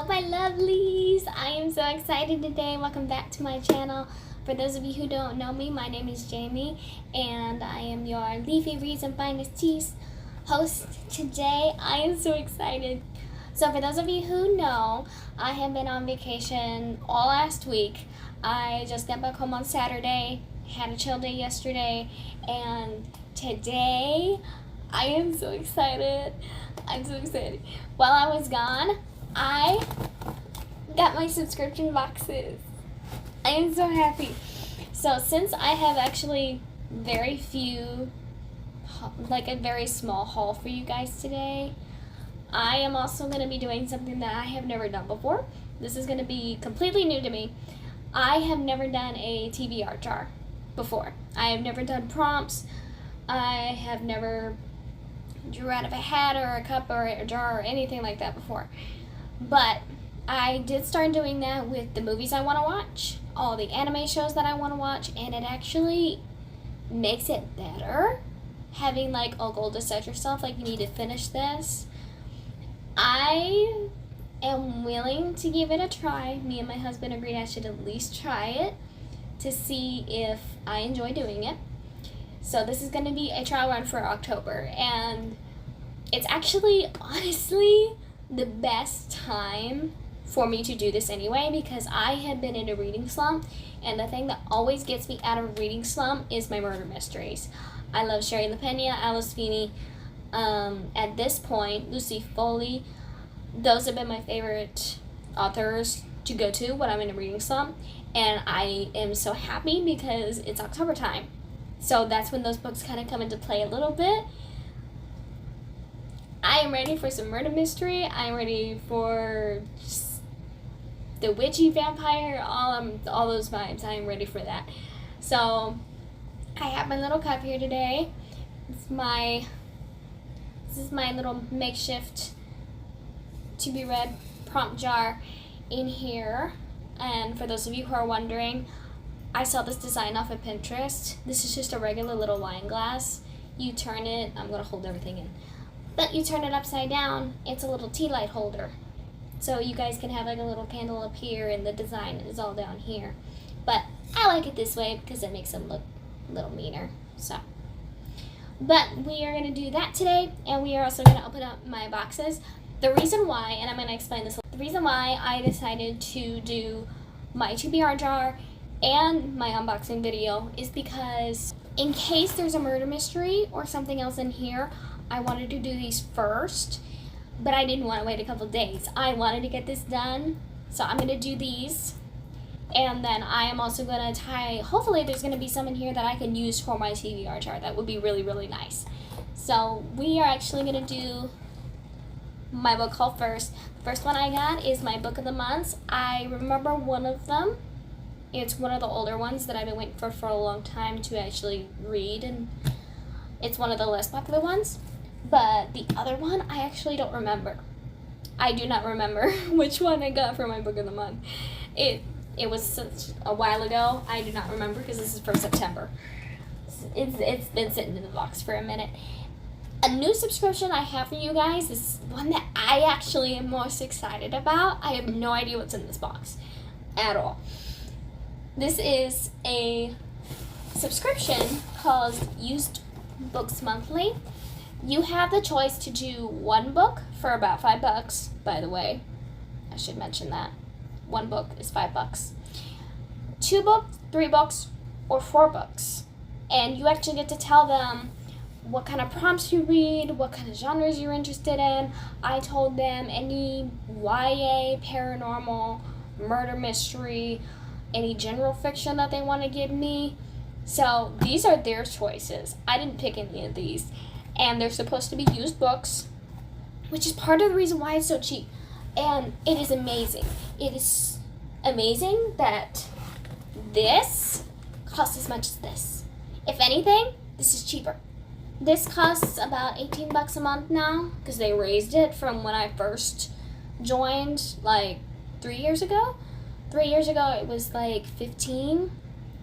my lovelies. I am so excited today. Welcome back to my channel. For those of you who don't know me, my name is Jamie, and I am your Leafy Reads and Finest Teas host today. I am so excited. So for those of you who know, I have been on vacation all last week. I just got back home on Saturday, had a chill day yesterday, and today I am so excited. I'm so excited. While I was gone, I got my subscription boxes. I am so happy. So since I have actually very few, like a very small haul for you guys today, I am also going to be doing something that I have never done before. This is going to be completely new to me. I have never done a TBR jar before. I have never done prompts. I have never drew out of a hat or a cup or a jar or anything like that before. But I did start doing that with the movies I want to watch, all the anime shows that I want to watch, and it actually makes it better having like a goal to set yourself, like you need to finish this. I am willing to give it a try. Me and my husband agreed I should at least try it to see if I enjoy doing it. So this is going to be a trial run for October, and it's actually, honestly, the best time for me to do this anyway, because I have been in a reading slump, and the thing that always gets me out of a reading slump is my murder mysteries. I love Sherry LaPena, Alice Feeney, at this point, Lucy Foley. Those have been my favorite authors to go to when I'm in a reading slump, and I am so happy because it's October time. So that's when those books kind of come into play a little bit. I am ready for some murder mystery. I am ready for just the witchy vampire, all those vibes. I am ready for that. So I have my little cup here today. This is my little makeshift to be read prompt jar in here. And for those of you who are wondering, I saw this design off of Pinterest. This is just a regular little wine glass. You turn it, I'm going to hold everything in, but you turn it upside down, it's a little tea light holder. So you guys can have like a little candle up here, and the design is all down here. But I like it this way because it makes them look a little meaner. So, but we are going to do that today, and we are also going to open up my boxes. The reason why, and I'm going to explain this, the reason why I decided to do my TBR jar and my unboxing video is because in case there's a murder mystery or something else in here, I wanted to do these first, but I didn't want to wait a couple days. I wanted to get this done, so I'm going to do these, and then I am also going to tie, hopefully there's going to be some in here that I can use for my TBR jar. That would be really, really nice. So we are actually going to do my book haul first. The first one I got is my book of the month. I remember one of them. It's one of the older ones that I've been waiting for a long time to actually read, and it's one of the less popular ones. But the other one, I actually don't remember. I do not remember which one I got for my book of the month. It was such a while ago. I do not remember because this is for September. It's been sitting in the box for a minute. A new subscription I have for you guys is one that I actually am most excited about. I have no idea what's in this box at all. This is a subscription called Used Books Monthly. You have the choice to do one book for about $5, by the way. I should mention that. One book is $5. 2 books, 3 books, or 4 books. And you actually get to tell them what kind of prompts you read, what kind of genres you're interested in. I told them any YA, paranormal, murder mystery, any general fiction that they want to give me. So these are their choices. I didn't pick any of these. And they're supposed to be used books, which is part of the reason why it's so cheap. And it is amazing. It is amazing that this costs as much as this. If anything, this is cheaper. This costs about $18 a month now, because they raised it from when I first joined, like 3 years ago. 3 years ago it was like 15,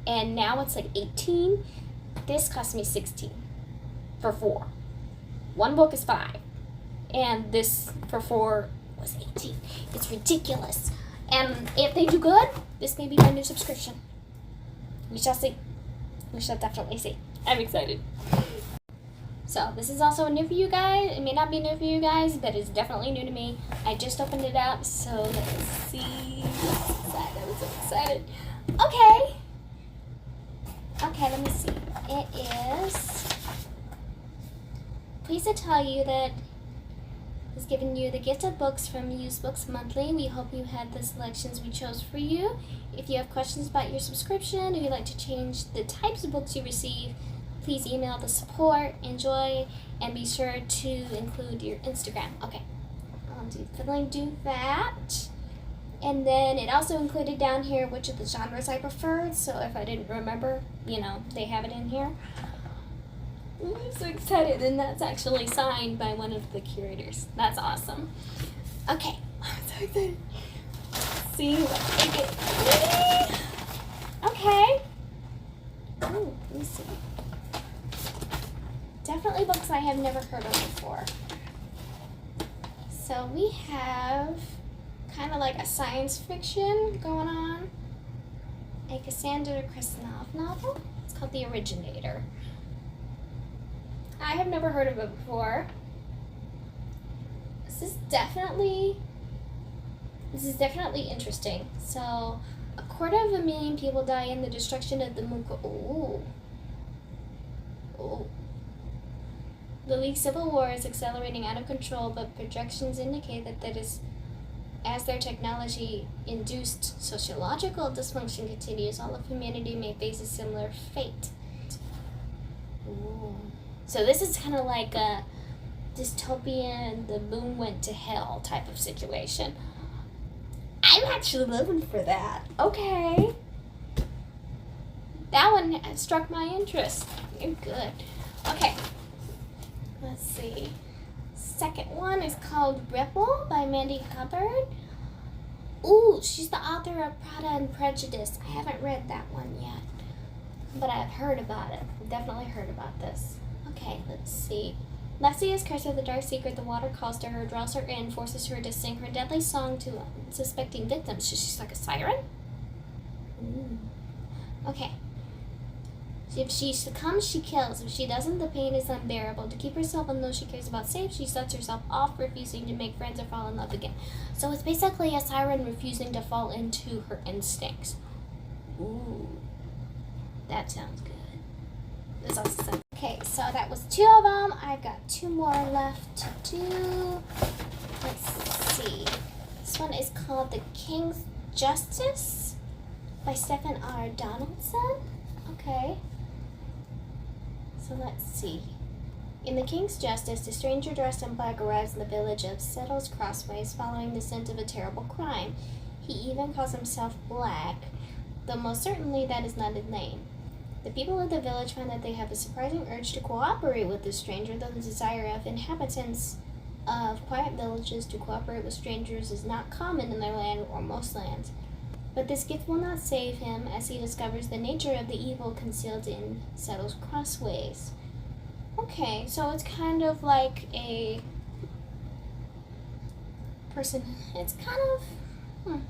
and now it's like 18. This cost me 16 for 4. One book is $5, and this for 4 was 18. It's ridiculous. And if they do good, this may be my new subscription. We shall see. We shall definitely see. I'm excited. So this is also new for you guys. It may not be new for you guys, but it's definitely new to me. I just opened it up, so let's see. I'm so excited. Okay. Okay, let me see. It is. Pleased to tell you that is giving you the gift of books from Used Books Monthly. We hope you had the selections we chose for you. If you have questions about your subscription, or you'd like to change the types of books you receive, please email the support, enjoy, and be sure to include your Instagram. Okay, I'll do that. And then it also included down here which of the genres I preferred, so if I didn't remember, they have it in here. I'm so excited, and that's actually signed by one of the curators. That's awesome. Okay, I'm so excited. Let's see what I get. Okay. Ooh, let me see. Definitely books I have never heard of before. So we have kind of like a science fiction going on. A Cassandra Christoph novel. It's called The Originator. I have never heard of it before. This is definitely interesting. So, 250,000 people die in the destruction of the moon. The League's civil war is accelerating out of control, but projections indicate that as their technology-induced sociological dysfunction continues, all of humanity may face a similar fate. Ooh. So this is kind of like a dystopian, the moon went to hell type of situation. I'm actually living for that. Okay. That one struck my interest. You're good. Okay. Let's see. Second one is called Ripple by Mandy Hubbard. Ooh, she's the author of Pride and Prejudice. I haven't read that one yet, but I've heard about it. I've definitely heard about this. Okay, let's see. Leslie is cursed with a dark secret. The water calls to her, draws her in, forces her to sing her deadly song to suspecting victims. She's like a siren? Ooh. Okay. If she succumbs, she kills. If she doesn't, the pain is unbearable. To keep herself and those she cares about safe, she shuts herself off, refusing to make friends or fall in love again. So it's basically a siren refusing to fall into her instincts. Ooh. That sounds good. This also sounds. Okay, so that was 2 of them. I've got 2 more left to do. Let's see. This one is called The King's Justice by Stephen R. Donaldson. Okay. So let's see. In The King's Justice, a stranger dressed in black arrives in the village of Settles Crossways following the scent of a terrible crime. He even calls himself Black, though most certainly that is not his name. The people of the village find that they have a surprising urge to cooperate with this stranger, though the desire of inhabitants of quiet villages to cooperate with strangers is not common in their land or most lands. But this gift will not save him, as he discovers the nature of the evil concealed in Settles Crossways. Okay, so it's kind of like a person. It's kind of.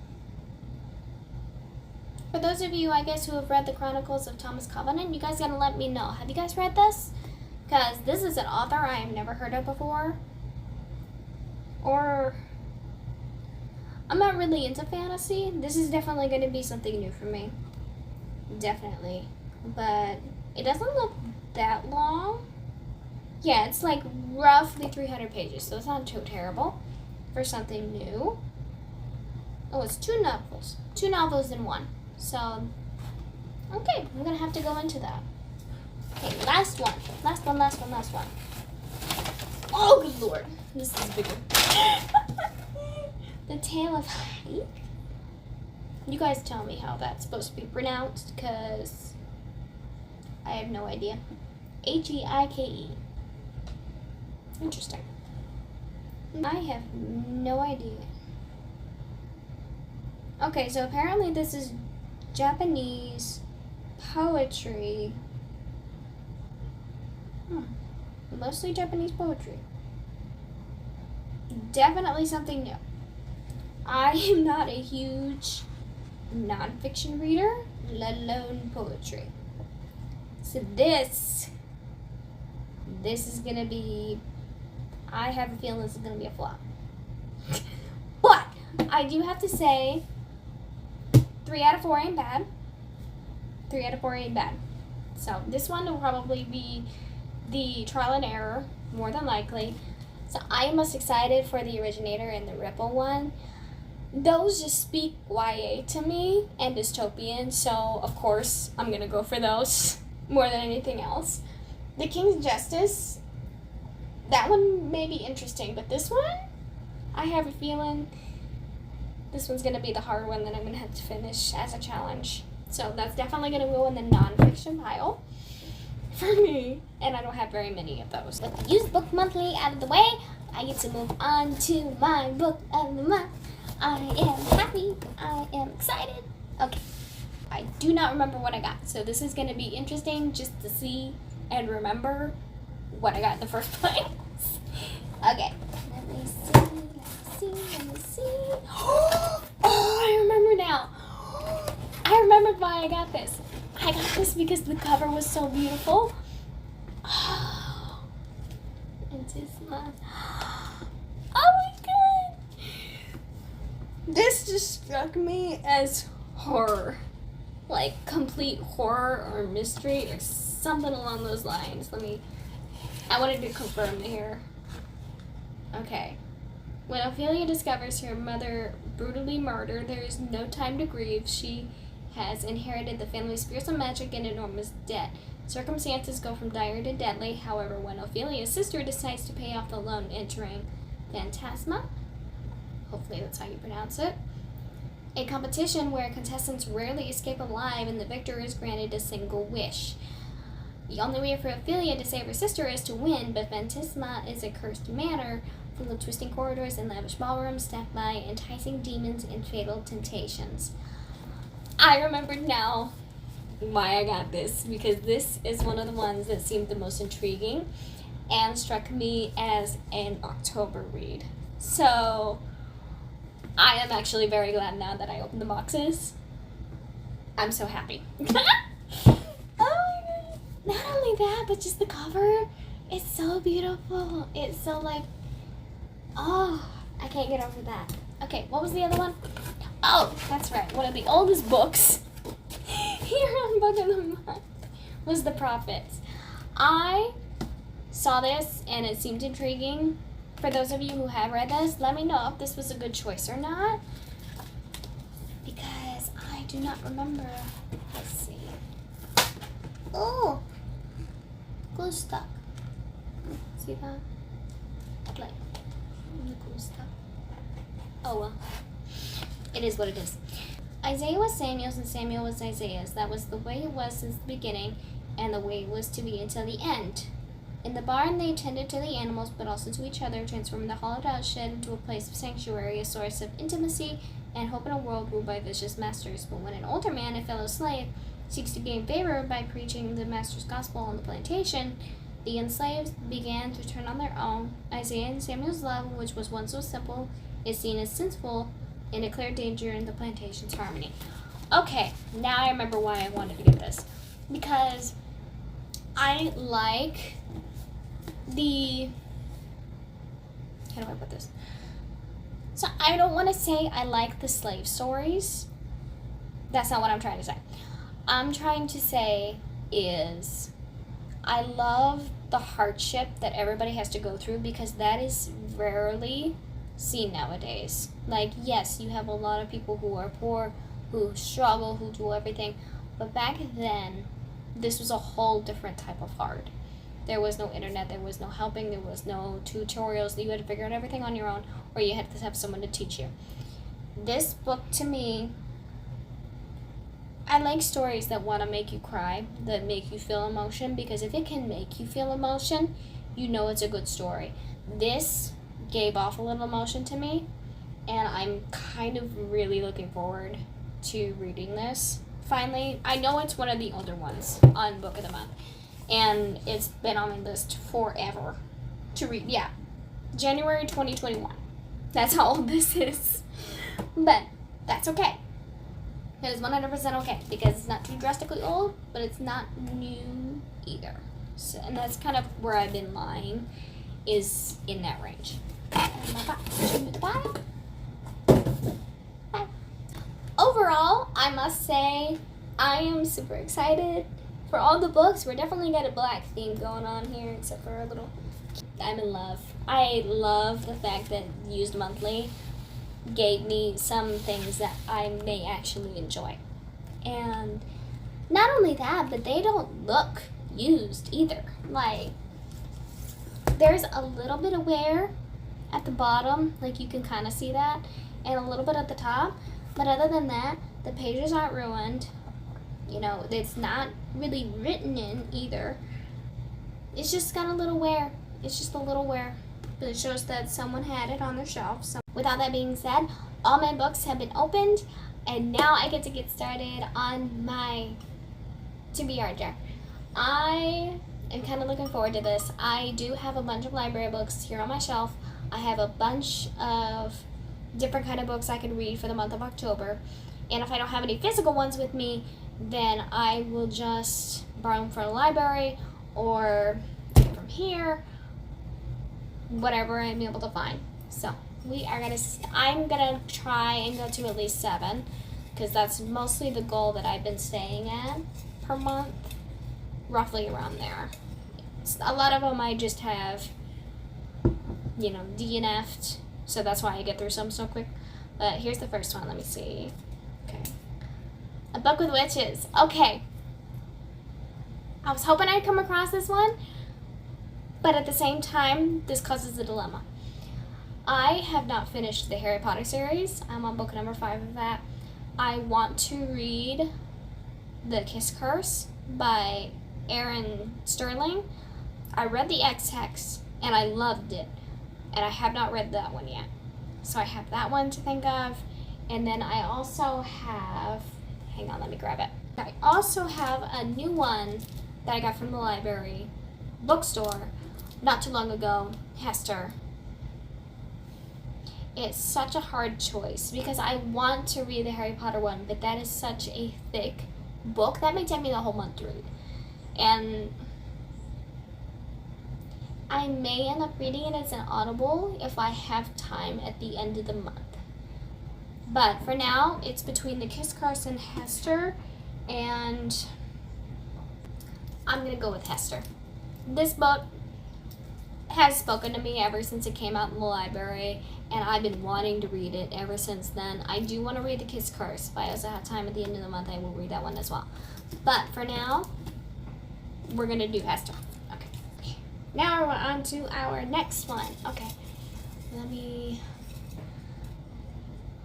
For those of you, I guess, who have read the Chronicles of Thomas Covenant, you guys gotta let me know. Have you guys read this? Because this is an author I have never heard of before. Or I'm not really into fantasy. This is definitely going to be something new for me. Definitely. But it doesn't look that long. Yeah, it's like roughly 300 pages, so it's not too terrible for something new. Oh, it's 2 novels. 2 novels in one. So, okay, I'm going to have to go into that. Okay, last one. Oh, good lord. This is bigger. The Tale of Heike. You guys tell me how that's supposed to be pronounced, because I have no idea. Heike. Interesting. I have no idea. Okay, so apparently this is Japanese poetry. Mostly Japanese poetry. Definitely something new. I am not a huge nonfiction reader, let alone poetry. So this is gonna be, I have a feeling this is gonna be a flop. But I do have to say, 3 out of 4 ain't bad. 3 out of 4 ain't bad. So this one will probably be the trial and error, more than likely. So I am most excited for the Originator and the Ripple one. Those just speak YA to me and dystopian, so of course I'm gonna go for those more than anything else. The King's Justice, that one may be interesting, but this one, I have a feeling this one's gonna be the hard one that I'm gonna have to finish as a challenge. So that's definitely gonna go in the nonfiction pile for me, and I don't have very many of those. With the used book monthly out of the way, I get to move on to my book of the month. I am happy. I am excited. Okay. I do not remember what I got, so this is going to be interesting just to see and remember what I got in the first place. Okay. Let me see. Oh, I remember now. I remembered why I got this. I got this because the cover was so beautiful. Oh, it's this one. Oh my god. This just struck me as horror. Like complete horror or mystery or something along those lines. I wanted to confirm here. Okay. When Ophelia discovers her mother brutally murdered, there is no time to grieve. She has inherited the family's spiritual magic and enormous debt. Circumstances go from dire to deadly. However, when Ophelia's sister decides to pay off the loan, entering Phantasma, hopefully that's how you pronounce it, a competition where contestants rarely escape alive and the victor is granted a single wish. The only way for Ophelia to save her sister is to win, but Phantasma is a cursed manor full of twisting corridors and lavish ballrooms staffed by enticing demons and fatal temptations. I remembered now why I got this, because this is one of the ones that seemed the most intriguing and struck me as an October read. So I am actually very glad now that I opened the boxes. I'm so happy. Oh my god. Not only that, but just the cover. It's so beautiful. It's so like, oh, I can't get over that. Okay, what was the other one? Oh, that's right. One of the oldest books here on Book of the Month was The Prophets. I saw this and it seemed intriguing. For those of you who have read this, let me know if this was a good choice or not, because I do not remember. Let's see. Oh, glue stuck. See that? Like, glue stuck. Oh well. It is what it is. Isaiah was Samuel's and Samuel was Isaiah's. That was the way it was since the beginning, and the way it was to be until the end. In the barn, they tended to the animals, but also to each other, transforming the hollowed-out shed into a place of sanctuary, a source of intimacy, and hope in a world ruled by vicious masters. But when an older man, a fellow slave, seeks to gain favor by preaching the master's gospel on the plantation, the enslaved began to turn on their own. Isaiah and Samuel's love, which was once so simple, is seen as sinful and declared danger in the plantation's harmony. Okay, now I remember why I wanted to get this. Because I like the, how do I put this? So I don't want to say I like the slave stories. That's not what I'm trying to say. I'm trying to say is I love the hardship that everybody has to go through, because that is rarely seen nowadays. Like, yes, you have a lot of people who are poor, who struggle, who do everything, but back then, this was a whole different type of hard. There was no internet, there was no helping, there was no tutorials. You had to figure out everything on your own, or you had to have someone to teach you. This book, to me, I like stories that want to make you cry, that make you feel emotion, because if it can make you feel emotion, you know it's a good story. This gave off a little emotion to me, and I'm kind of really looking forward to reading this. Finally, I know it's one of the older ones on Book of the Month, and it's been on my list forever to read. Yeah, January 2021. That's how old this is. But that's okay. It is 100% okay because it's not too drastically old, but it's not new either. So, and that's kind of where I've been lying, is in that range. And I got to the bottom. Overall, I must say I am super excited for all the books. We're definitely got a black theme going on here, except for a little. I'm in love. I love the fact that Used Monthly gave me some things that I may actually enjoy. And not only that, but they don't look used either. Like, there's a little bit of wear at the bottom, like you can kind of see that, and a little bit at the top. But other than that, the pages aren't ruined. You know, it's not really written in either. It's just got a little wear. It's just a little wear. But it shows that someone had it on their shelf. So with all that being said, all my books have been opened. And now I get to get started on my TBR jar. I am kind of looking forward to this. I do have a bunch of library books here on my shelf. I have a bunch of different kind of books I could read for the month of October. And if I don't have any physical ones with me, then I will just borrow them from the library or get it from here, whatever I'm able to find. So I'm gonna try and go to at least 7, because that's mostly the goal that I've been staying at per month, roughly around there. A lot of them I just have, DNF'd, so that's why I get through some so quick. But here's the first one. Let me see. Okay. A Book with Witches. Okay. I was hoping I'd come across this one, but at the same time, this causes a dilemma. I have not finished the Harry Potter series. I'm on book number 5 of that. I want to read The Kiss Curse by Aaron Sterling. I read the X-Hex, and I loved it. And I have not read that one yet. So I have that one to think of. And then I also have, hang on, let me grab it. I also have a new one that I got from the library bookstore not too long ago, Hester. It's such a hard choice because I want to read the Harry Potter one, but that is such a thick book. That may take me the whole month to read. And I may end up reading it as an Audible if I have time at the end of the month. But for now, it's between The Kiss Curse and Hester, and I'm going to go with Hester. This book has spoken to me ever since it came out in the library, and I've been wanting to read it ever since then. I do want to read The Kiss Curse. If I also have time at the end of the month, I will read that one as well. But for now, we're going to do Hester. Now we're on to our next one. Okay,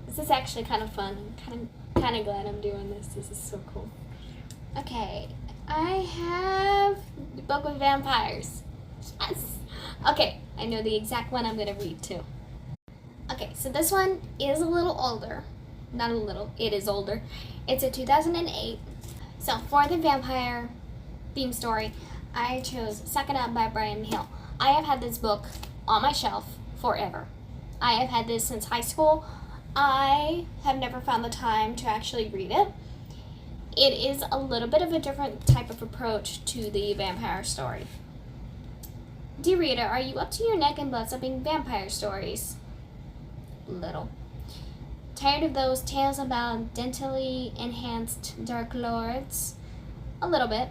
this is actually kind of fun. I'm kind of glad I'm doing this. This is so cool. Okay, I have the Book with Vampires. Yes. Okay, I know the exact one I'm going to read too. Okay, so this one is a little older. Not a little, it is older. It's a 2008. So for the vampire theme story, I chose Suck It Up by Brian Hill. I have had this book on my shelf forever. I have had this since high school. I have never found the time to actually read it. It is a little bit of a different type of approach to the vampire story. Dear reader, are you up to your neck in blood-sucking vampire stories? Little. Tired of those tales about dentally enhanced dark lords? A little bit.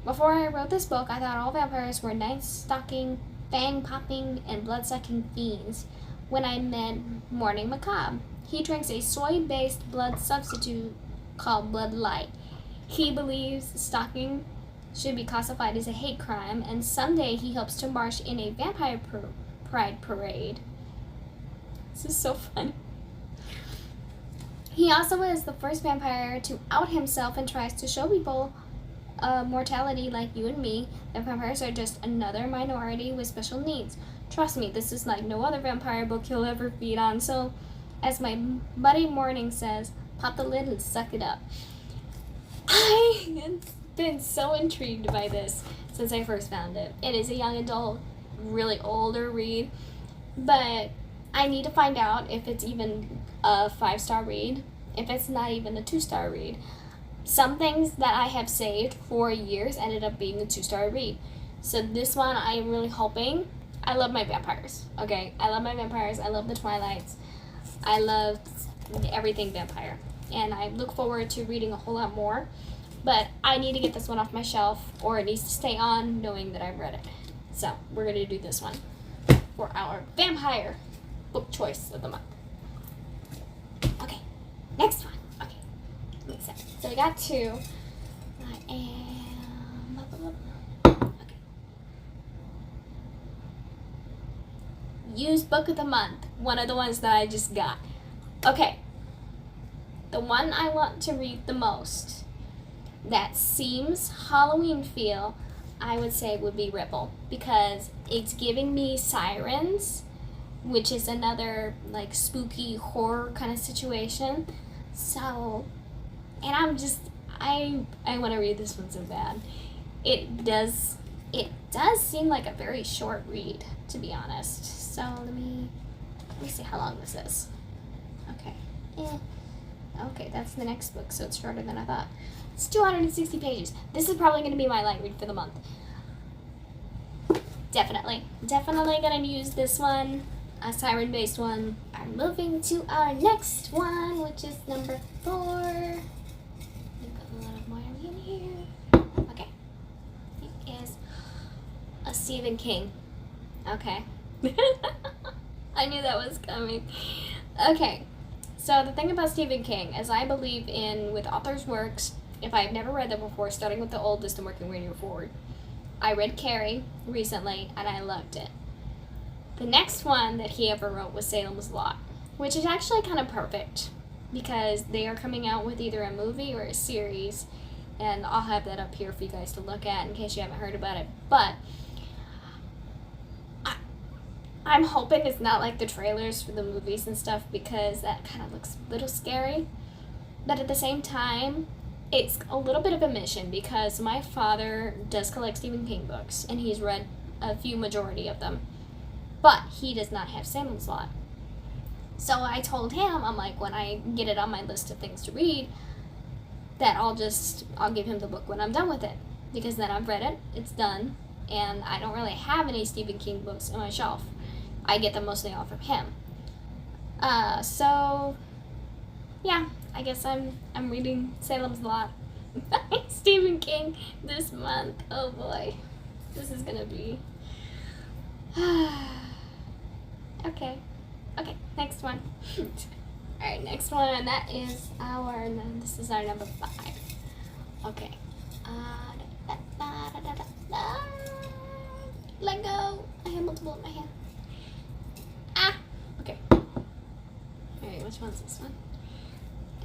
Before I wrote this book, I thought all vampires were night-stalking, fang-popping, and blood-sucking fiends. When I met Morning Macabre, he drinks a soy-based blood substitute called Blood Light. He believes stalking should be classified as a hate crime, and someday he hopes to march in a vampire pride parade. This is so funny. He also is the first vampire to out himself and tries to show people mortality like you and me, that vampires are just another minority with special needs. Trust me, this is like no other vampire book you'll ever feed on. So, as my buddy Morning says, pop the lid and suck it up. I have been so intrigued by this since I first found it. It is a young adult, really older read, but I need to find out if it's even a 5-star read, if it's not even a 2-star read. Some things that I have saved for years ended up being a 2-star read. So this one, I am really hoping. I love my vampires, okay? I love my vampires. I love the Twilights. I love everything vampire. And I look forward to reading a whole lot more. But I need to get this one off my shelf, or it needs to stay on knowing that I've read it. So we're going to do this one for our vampire book choice of the month. Okay, next one. Okay, makes sense. So we got 2. I am... Okay. Used book of the month. One of the ones that I just got. Okay. The one I want to read the most that seems Halloween feel, I would say would be Ripple, because it's giving me sirens, which is another like spooky horror kind of situation. So, and I want to read this one so bad. It does seem like a very short read, to be honest. So let me see how long this is. Okay. Okay, that's the next book, so it's shorter than I thought. It's 260 pages. This is probably going to be my light read for the month. Definitely going to use this one, a siren-based one. I'm moving to our next one, which is number 4. We've got a lot of more in here. Okay. It is a Stephen King. Okay. I knew that was coming. Okay. So the thing about Stephen King is I believe in, with authors' works, if I've never read them before, starting with the oldest and working your way forward. I read Carrie recently, and I loved it. The next one that he ever wrote was Salem's Lot, which is actually kind of perfect, because they are coming out with either a movie or a series, and I'll have that up here for you guys to look at in case you haven't heard about it. But I'm hoping it's not like the trailers for the movies and stuff, because that kind of looks a little scary. But at the same time, it's a little bit of a mission, because my father does collect Stephen King books, and he's read a few majority of them. But he does not have Salem's Lot. So I told him, I'm like, when I get it on my list of things to read, that I'll give him the book when I'm done with it. Because then I've read it, it's done, and I don't really have any Stephen King books on my shelf. I get them mostly off of him. So yeah, I guess I'm reading Salem's Lot by Stephen King this month. Oh boy, this is gonna be okay. Next one. All right, next one. That is this is our number 5. Okay. Let go. I have multiple in my hand. Okay. Alright, which one's this one?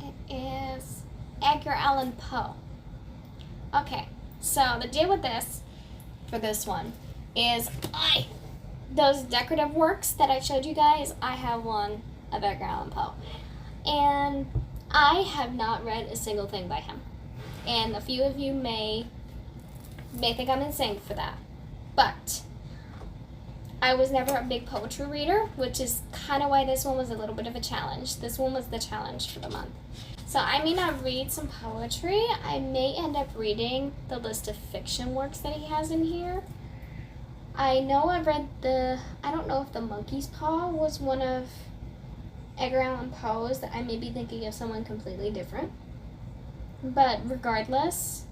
It is Edgar Allan Poe. Okay, so the deal with this, for this one, is those decorative works that I showed you guys, I have one of Edgar Allan Poe. And I have not read a single thing by him. And a few of you may think I'm insane for that. But I was never a big poetry reader, which is kind of why this one was a little bit of a challenge. This one was the challenge for the month. So I may not read some poetry. I may end up reading the list of fiction works that he has in here. I know I've read I don't know if The Monkey's Paw was one of Edgar Allan Poe's, that I may be thinking of someone completely different. But regardless,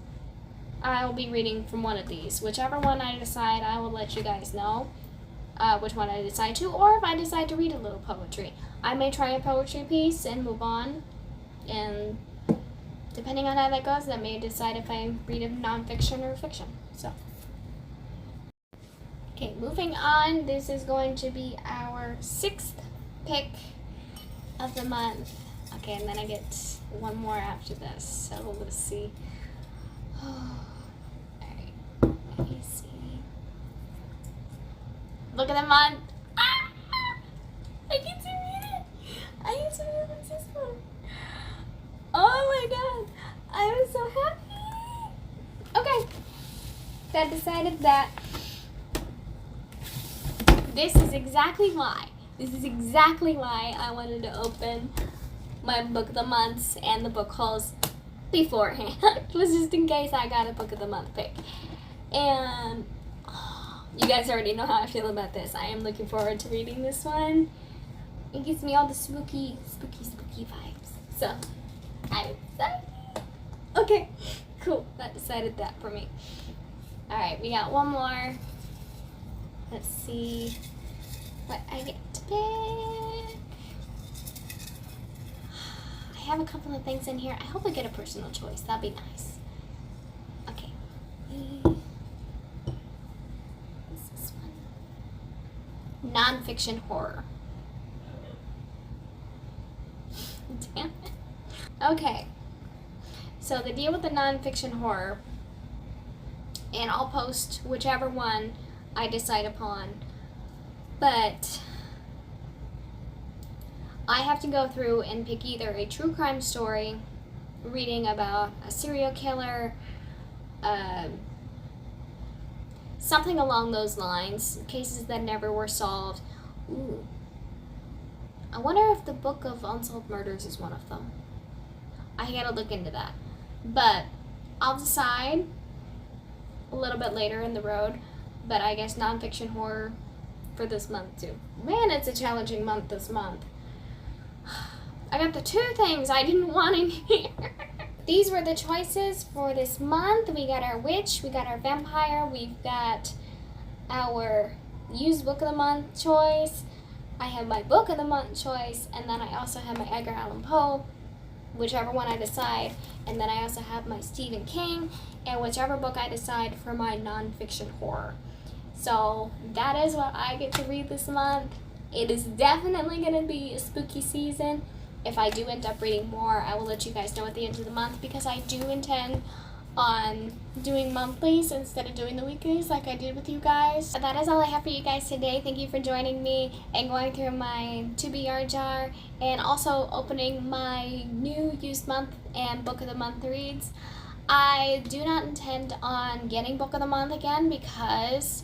I'll be reading from one of these. Whichever one I decide, I will let you guys know which one I decide to, or if I decide to read a little poetry. I may try a poetry piece and move on, and depending on how that goes, that may decide if I read a nonfiction or fiction. So, okay, moving on. This is going to be our 6th pick of the month. Okay, and then I get one more after this, so let's see. Alright, let me see. Look at the month. I get to read it. I get to read what's this one. Oh my god, I'm so happy. Okay, so I decided that this is exactly why This is exactly why I wanted to open my book of the months and the book hauls beforehand. It was just in case I got a book of the month pick. And you guys already know how I feel about this. I am looking forward to reading this one. It gives me all the spooky vibes. So, I'm excited. Okay, cool. That decided that for me. Alright, we got one more. Let's see what I get to pick. I have a couple of things in here. I hope I get a personal choice. That'd be nice. Okay. What's this one? Non-fiction horror. Damn it. Okay. So the deal with the non-fiction horror, and I'll post whichever one I decide upon, but I have to go through and pick either a true crime story, reading about a serial killer, something along those lines, cases that never were solved. Ooh. I wonder if the Book of Unsolved Murders is one of them. I gotta look into that. But I'll decide a little bit later in the road. But I guess nonfiction horror for this month too. Man, it's a challenging month this month. I got the two things I didn't want in here. These were the choices for this month. We got our witch, we got our vampire, we've got our used book of the month choice. I have my book of the month choice, and then I also have my Edgar Allan Poe, whichever one I decide, and then I also have my Stephen King, and whichever book I decide for my nonfiction horror. So that is what I get to read this month. It is definitely going to be a spooky season. If I do end up reading more, I will let you guys know at the end of the month, because I do intend on doing monthlies instead of doing the weeklies like I did with you guys. That is all I have for you guys today. Thank you for joining me and going through my TBR jar, and also opening my new used month and book of the month reads. I do not intend on getting book of the month again because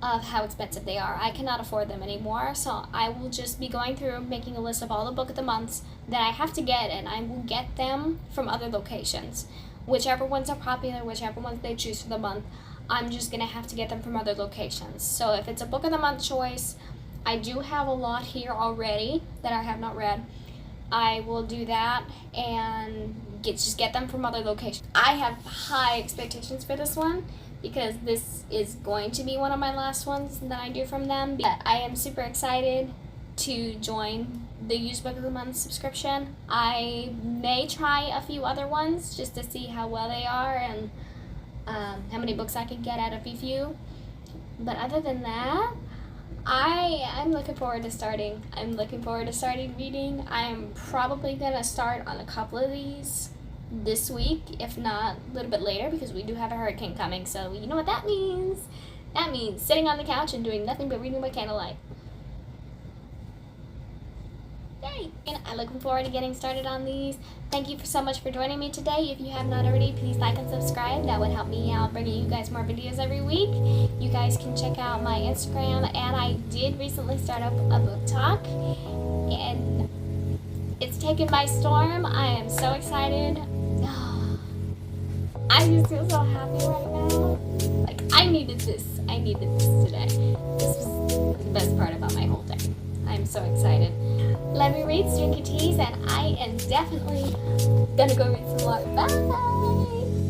of how expensive they are. I cannot afford them anymore, so I will just be going through making a list of all the book of the months that I have to get, and I will get them from other locations. Whichever ones are popular, whichever ones they choose for the month, I'm just going to have to get them from other locations. So if it's a book of the month choice, I do have a lot here already that I have not read. I will do that and just get them from other locations. I have high expectations for this one, because this is going to be one of my last ones that I do from them. But I am super excited to join the used book of the month subscription. I may try a few other ones just to see how well they are and how many books I can get out of a few. But other than that, I'm looking forward to starting. I'm looking forward to starting reading. I'm probably gonna start on a couple of these this week, if not a little bit later, because we do have a hurricane coming. So you know what that means? That means sitting on the couch and doing nothing but reading by candlelight. Yay! And I'm looking forward to getting started on these. Thank you so much for joining me today. If you have not already, please like and subscribe. That would help me out bringing you guys more videos every week. You guys can check out my Instagram, and I did recently start up a book talk, and it's taken by storm. I am so excited. I just feel so happy right now. Like, I needed this. I needed this today. This was the best part about my whole day. I'm so excited. Let me read, drink your teas, and I am definitely gonna go read some more. Bye!